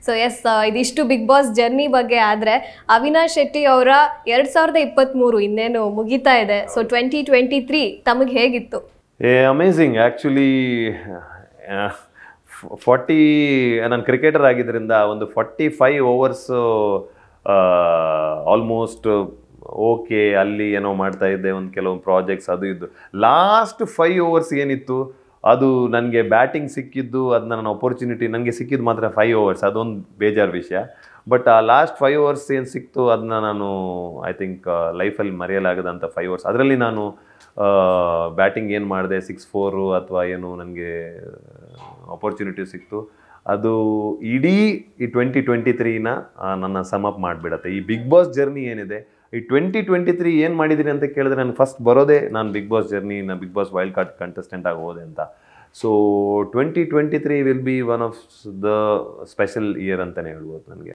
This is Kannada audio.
ಸೊ ಎಸ್, ಇದಿಷ್ಟು ಬಿಗ್ ಬಾಸ್ ಜರ್ನಿ ಬಗ್ಗೆ ಆದರೆ ಅವಿನಾಶ್ ಶೆಟ್ಟಿ ಅವರ 2023 ಇನ್ನೇನು ಮುಗಿತಾ ಇದೆ. ಸೊ 2023 ತಮಗೆ ಹೇಗಿತ್ತು? ಅಮೇಝಿಂಗ್. ಆ್ಯಕ್ಚುಲಿ 40 ನಾನು ಕ್ರಿಕೆಟರ್ ಆಗಿದ್ದರಿಂದ ಒಂದು 45 ಓವರ್ಸು ಆಲ್ಮೋಸ್ಟ್ ಓಕೆ, ಅಲ್ಲಿ ಏನೋ ಮಾಡ್ತಾ ಇದ್ದೆ, ಒಂದು ಕೆಲವೊಂದು ಪ್ರಾಜೆಕ್ಟ್ಸ್ ಅದು ಇದ್ದು. ಲಾಸ್ಟ್ 5 ಓವರ್ಸ್ ಏನಿತ್ತು ಅದು ನನಗೆ ಬ್ಯಾಟಿಂಗ್ ಸಿಕ್ಕಿದ್ದು, ಅದನ್ನ ನನ್ನ ಅಪರ್ಚುನಿಟಿ ನನಗೆ ಸಿಕ್ಕಿದ್ದು ಮಾತ್ರ 5 ಓವರ್ಸ್, ಅದೊಂದು ಬೇಜಾರು ವಿಷಯ. ಬಟ್ ಆ ಲಾಸ್ಟ್ 5 ಓವರ್ಸ್ ಏನು ಸಿಕ್ತು ಅದನ್ನ ನಾನು ಐ ಥಿಂಕ್ ಲೈಫಲ್ಲಿ ಮರೆಯಲಾಗದಂಥ 5 ಓವರ್ಸ್. ಅದರಲ್ಲಿ ನಾನು ಬ್ಯಾಟಿಂಗ್ ಏನು ಮಾಡಿದೆ, 6-4 ಅಥವಾ ಏನು ನನಗೆ ಅಪರ್ಚುನಿಟಿ ಸಿಕ್ತು, ಅದು ಇಡೀ ಈ 2023ನ ನನ್ನ ಸಮಪ್ ಮಾಡಿಬಿಡತ್ತೆ. ಈ ಬಿಗ್ ಬಾಸ್ ಜರ್ನಿ ಏನಿದೆ, ಈ 2023 ಏನು ಮಾಡಿದ್ದೀನಿ ಅಂತ ಕೇಳಿದ್ರೆ ನನಗೆ ಫಸ್ಟ್ ಬರೋದೇ ನಾನು ಬಿಗ್ ಬಾಸ್ ಜರ್ನಿ, ನಾನು Bigg Boss wild card contestant ಆಗಿ ಹೋದೆ ಅಂತ. So 2023 will be one of the special year ಅಂತಲೇ ಹೇಳ್ಬೋದು ನನಗೆ.